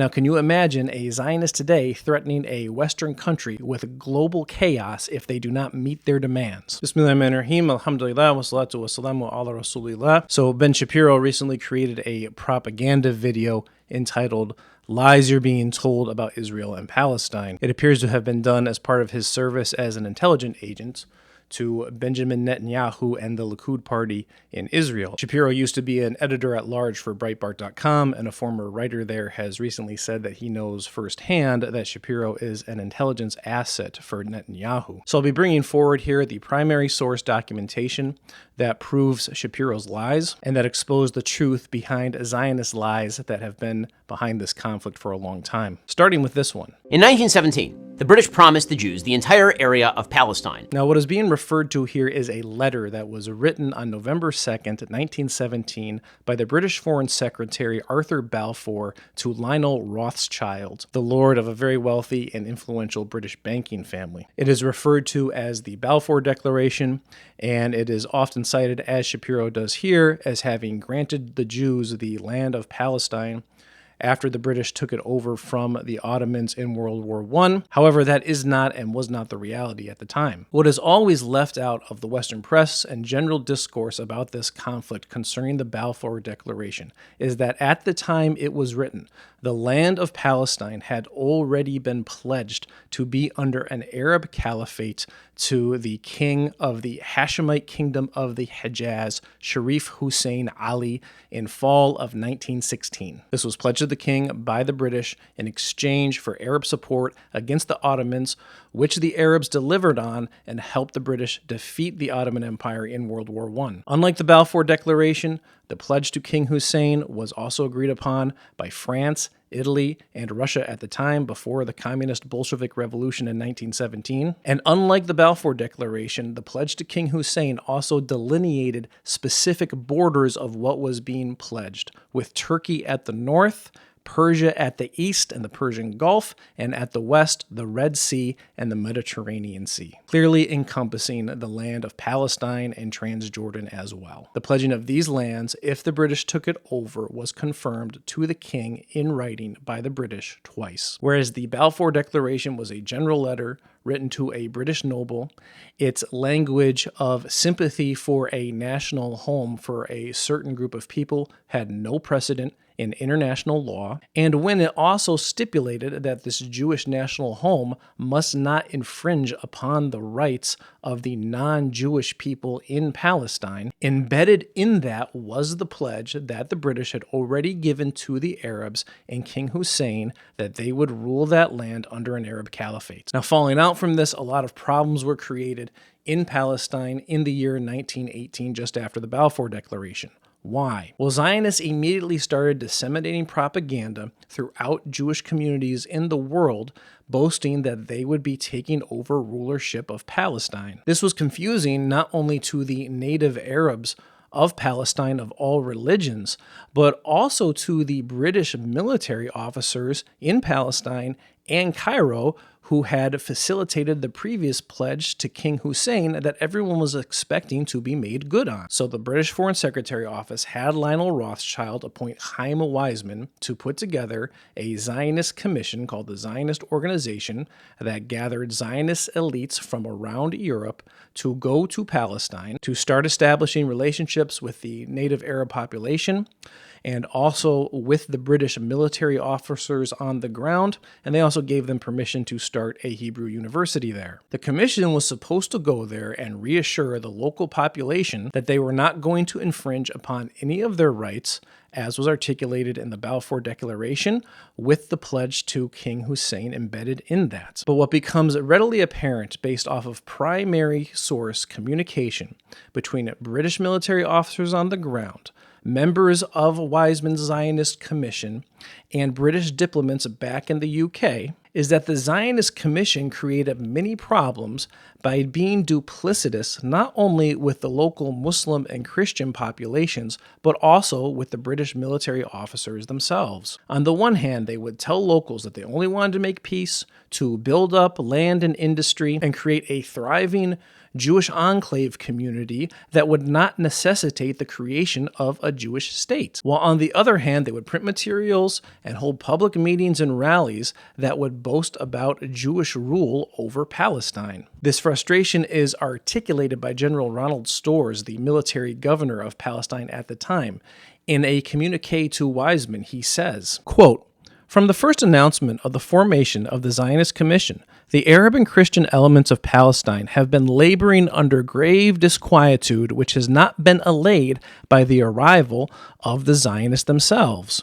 Now, can you imagine a Zionist today threatening a Western country with global chaos if they do not meet their demands? Bismillahirrahmanirrahim, alhamdulillah, wassalatu wassalamu ala rasulillah. So Ben Shapiro recently created a propaganda video entitled Lies You're Being Told About Israel and Palestine. It appears to have been done as part of his service as an intelligence agent to Benjamin Netanyahu and the Likud party in Israel. Shapiro used to be an editor-at-large for Breitbart.com, and a former writer there has recently said that he knows firsthand that Shapiro is an intelligence asset for Netanyahu. So I'll be bringing forward here the primary source documentation that proves Shapiro's lies and that expose the truth behind Zionist lies that have been behind this conflict for a long time. Starting with this one. In 1917, the British promised the Jews the entire area of Palestine. Now, what is being referred to here is a letter that was written on November 2nd, 1917, by the British Foreign Secretary Arthur Balfour to Lionel Rothschild, the lord of a very wealthy and influential British banking family. It is referred to as the Balfour Declaration, and it is often cited, as Shapiro does here, as having granted the Jews the land of Palestine after the British took it over from the Ottomans in World War I. However, that is not and was not the reality at the time. What is always left out of the Western press and general discourse about this conflict concerning the Balfour Declaration is that at the time it was written, the land of Palestine had already been pledged to be under an Arab caliphate to the king of the Hashemite kingdom of the Hejaz, Sharif Hussein Ali, in fall of 1916. This was pledged to the king by the British in exchange for Arab support against the Ottomans, which the Arabs delivered on and helped the British defeat the Ottoman Empire in World War I. Unlike the Balfour Declaration, the pledge to King Hussein was also agreed upon by France, Italy, and Russia at the time before the Communist Bolshevik Revolution in 1917. And unlike the Balfour Declaration, the pledge to King Hussein also delineated specific borders of what was being pledged, with Turkey at the north, Persia at the east and the Persian Gulf, and at the west, the Red Sea and the Mediterranean Sea, clearly encompassing the land of Palestine and Transjordan as well. The pledging of these lands, if the British took it over, was confirmed to the king in writing by the British twice. Whereas the Balfour Declaration was a general letter written to a British noble, its language of sympathy for a national home for a certain group of people had no precedent in international law, and when it also stipulated that this Jewish national home must not infringe upon the rights of the non-Jewish people in Palestine, embedded in that was the pledge that the British had already given to the Arabs and King Hussein that they would rule that land under an Arab caliphate. Now, falling out from this, a lot of problems were created in Palestine in the year 1918, just after the Balfour Declaration. Why? Well, Zionists immediately started disseminating propaganda throughout Jewish communities in the world, boasting that they would be taking over rulership of Palestine. This was confusing not only to the native Arabs of Palestine of all religions, but also to the British military officers in Palestine and Cairo, who had facilitated the previous pledge to King Hussein that everyone was expecting to be made good on. So the British Foreign Secretary Office had Lionel Rothschild appoint Chaim Weizmann to put together a Zionist commission called the Zionist Organization that gathered Zionist elites from around Europe to go to Palestine to start establishing relationships with the native Arab population and also with the British military officers on the ground, and they also gave them permission to start a Hebrew university there. The commission was supposed to go there and reassure the local population that they were not going to infringe upon any of their rights, as was articulated in the Balfour Declaration, with the pledge to King Hussein embedded in that. But what becomes readily apparent based off of primary source communication between British military officers on the ground, members of Weizmann's Zionist Commission, and British diplomats back in the UK, is that the Zionist Commission created many problems by being duplicitous not only with the local Muslim and Christian populations, but also with the British military officers themselves. On the one hand, they would tell locals that they only wanted to make peace, to build up land and industry, and create a thriving Jewish enclave community that would not necessitate the creation of a Jewish state. While on the other hand, they would print materials and hold public meetings and rallies that would boast about Jewish rule over Palestine. This frustration is articulated by General Ronald Storrs, the military governor of Palestine at the time. In a communique to Weizmann, he says, quote, "From the first announcement of the formation of the Zionist Commission, the Arab and Christian elements of Palestine have been laboring under grave disquietude which has not been allayed by the arrival of the Zionists themselves.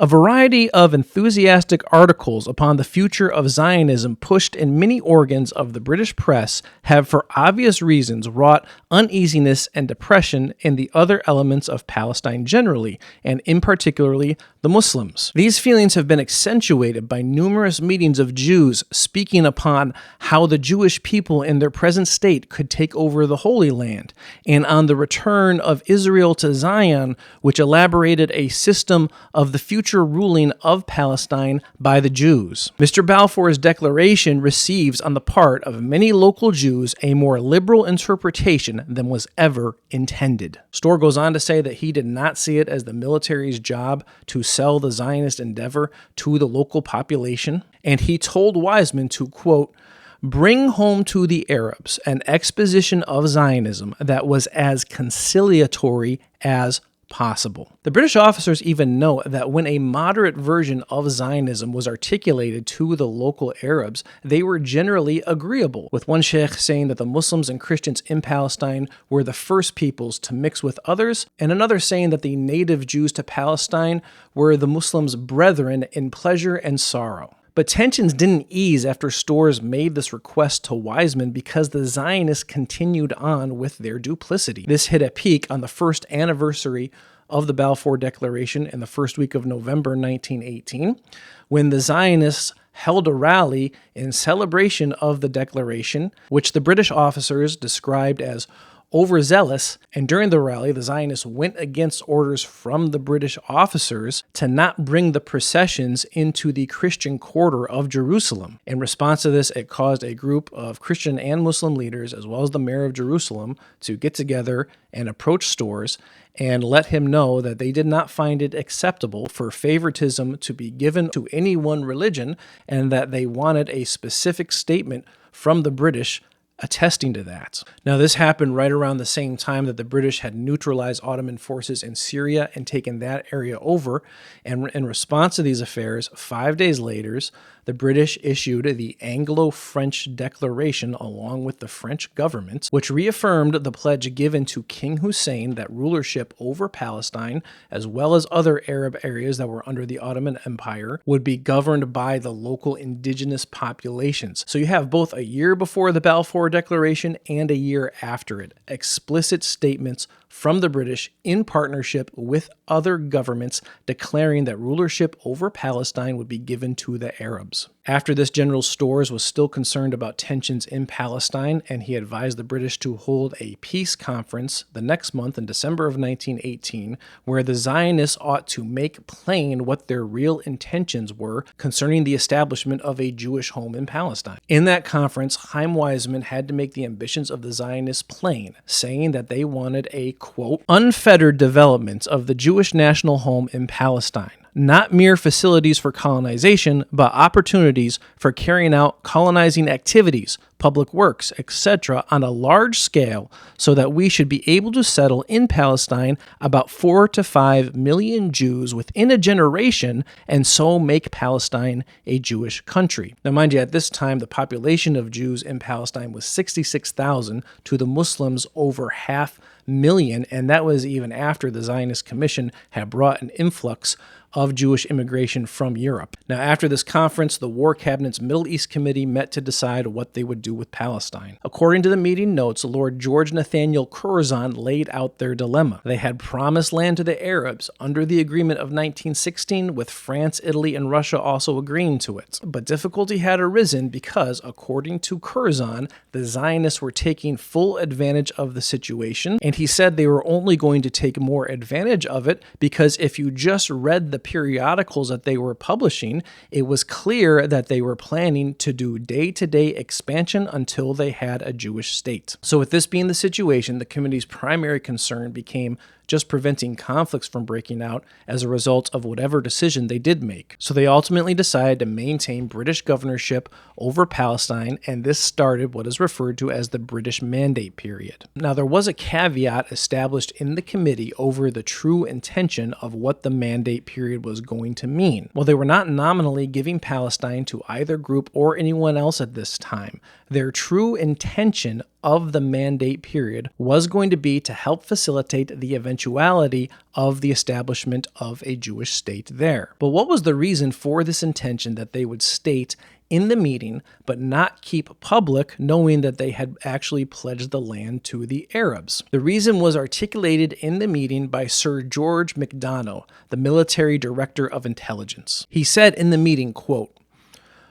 A variety of enthusiastic articles upon the future of Zionism pushed in many organs of the British press have for obvious reasons wrought uneasiness and depression in the other elements of Palestine generally, and in particularly the Muslims. These feelings have been accentuated by numerous meetings of Jews speaking upon how the Jewish people in their present state could take over the Holy Land, and on the return of Israel to Zion, which elaborated a system of the future ruling of Palestine by the Jews. Mr. Balfour's declaration receives on the part of many local Jews a more liberal interpretation than was ever intended." Storr goes on to say that he did not see it as the military's job to sell the Zionist endeavor to the local population, and he told Weizmann to, quote, "bring home to the Arabs an exposition of Zionism that was as conciliatory as possible." The British officers even note that when a moderate version of Zionism was articulated to the local Arabs, they were generally agreeable, with one sheikh saying that the Muslims and Christians in Palestine were the first peoples to mix with others, and another saying that the native Jews to Palestine were the Muslims' brethren in pleasure and sorrow. But tensions didn't ease after Storrs made this request to Weizmann because the Zionists continued on with their duplicity. This hit a peak on the first anniversary of the Balfour Declaration in the first week of November 1918, when the Zionists held a rally in celebration of the declaration, which the British officers described as overzealous, and during the rally, the Zionists went against orders from the British officers to not bring the processions into the Christian quarter of Jerusalem. In response to this, it caused a group of Christian and Muslim leaders, as well as the mayor of Jerusalem, to get together and approach Storrs and let him know that they did not find it acceptable for favoritism to be given to any one religion, and that they wanted a specific statement from the British attesting to that. Now, this happened right around the same time that the British had neutralized Ottoman forces in Syria and taken that area over, and in response to these affairs, 5 days later, the British issued the Anglo-French Declaration along with the French government, which reaffirmed the pledge given to King Hussein that rulership over Palestine, as well as other Arab areas that were under the Ottoman Empire, would be governed by the local indigenous populations. So you have both a year before the Balfour Declaration and a year after it, explicit statements from the British in partnership with other governments declaring that rulership over Palestine would be given to the Arabs. After this, General Storrs was still concerned about tensions in Palestine, and he advised the British to hold a peace conference the next month in December of 1918, where the Zionists ought to make plain what their real intentions were concerning the establishment of a Jewish home in Palestine. In that conference, Chaim Weizmann had to make the ambitions of the Zionists plain, saying that they wanted a, quote, unfettered development of the Jewish national home in Palestine. Not mere facilities for colonization, but opportunities for carrying out colonizing activities, public works, etc. on a large scale, so that we should be able to settle in Palestine about 4 to 5 million Jews within a generation, and so make Palestine a Jewish country. Now, mind you, at this time, the population of Jews in Palestine was 66,000, to the Muslims over 500,000, and that was even after the Zionist Commission had brought an influx of Jewish immigration from Europe. Now, after this conference, the War Cabinet's Middle East Committee met to decide what they would do with Palestine. According to the meeting notes, Lord George Nathaniel Curzon laid out their dilemma. They had promised land to the Arabs under the agreement of 1916, with France, Italy, and Russia also agreeing to it. But difficulty had arisen because, according to Curzon, the Zionists were taking full advantage of the situation, and he said they were only going to take more advantage of it because if you just read the the periodicals that they were publishing, it was clear that they were planning to do day-to-day expansion until they had a Jewish state. So with this being the situation, the committee's primary concern became just preventing conflicts from breaking out as a result of whatever decision they did make. So they ultimately decided to maintain British governorship over Palestine, and this started what is referred to as the British Mandate period. Now, there was a caveat established in the committee over the true intention of what the Mandate period was going to mean. Well, they were not nominally giving Palestine to either group or anyone else at this time. Their true intention of the Mandate period was going to be to help facilitate the eventuality of the establishment of a Jewish state there. But what was the reason for this intention that they would state in the meeting, but not keep public, knowing that they had actually pledged the land to the Arabs? The reason was articulated in the meeting by Sir George MacDonough, the military director of intelligence. He said in the meeting, quote,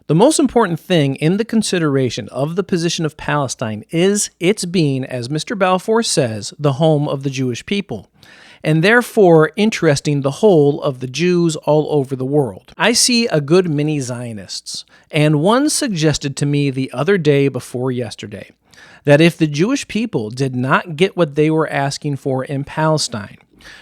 "The most important thing in the consideration of the position of Palestine is its being, as Mr. Balfour says, the home of the Jewish people, and therefore interesting the whole of the Jews all over the world. I see a good many Zionists, and one suggested to me the other day before yesterday that if the Jewish people did not get what they were asking for in Palestine,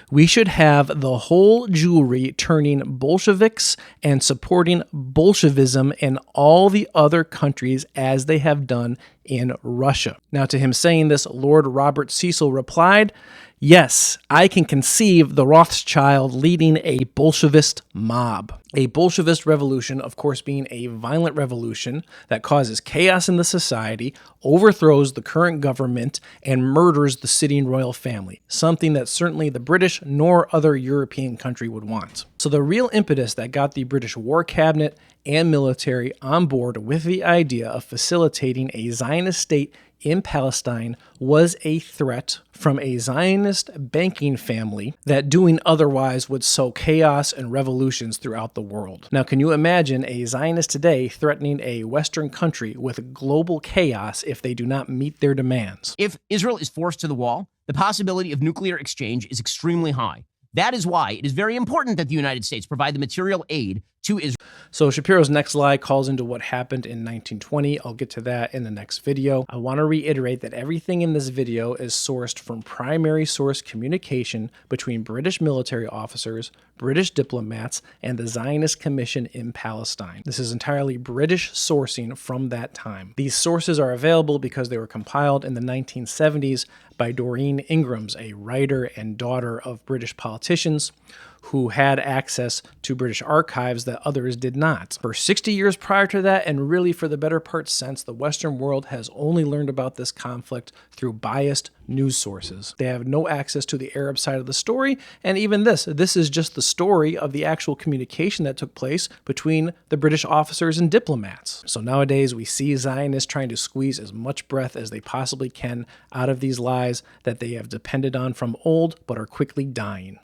we should have the whole Jewry turning Bolsheviks and supporting Bolshevism in all the other countries as they have done in Russia." Now, to him saying this, Lord Robert Cecil replied, "Yes, I can conceive the Rothschild leading a Bolshevist mob." A Bolshevist revolution, of course, being a violent revolution that causes chaos in the society, overthrows the current government, and murders the sitting royal family, something that certainly the British nor other European country would want. So the real impetus that got the British war cabinet and military on board with the idea of facilitating a Zionist state in Palestine was a threat from a Zionist banking family that doing otherwise would sow chaos and revolutions throughout the world. Now, can you imagine a Zionist today threatening a Western country with global chaos if they do not meet their demands? If Israel is forced to the wall, the possibility of nuclear exchange is extremely high. That is why it is very important that the United States provide the material aid to Israel. So Shapiro's next lie calls into what happened in 1920. I'll get to that in the next video. I want to reiterate that everything in this video is sourced from primary source communication between British military officers, British diplomats, and the Zionist Commission in Palestine. This is entirely British sourcing from that time. These sources are available because they were compiled in the 1970s by Doreen Ingrams, a writer and daughter of British politicians who had access to British archives that others did not. For 60 years prior to that, and really for the better part since, the Western world has only learned about this conflict through biased news sources. They have no access to the Arab side of the story, and even this is just the story of the actual communication that took place between the British officers and diplomats. So nowadays we see Zionists trying to squeeze as much breath as they possibly can out of these lies that they have depended on from old but are quickly dying.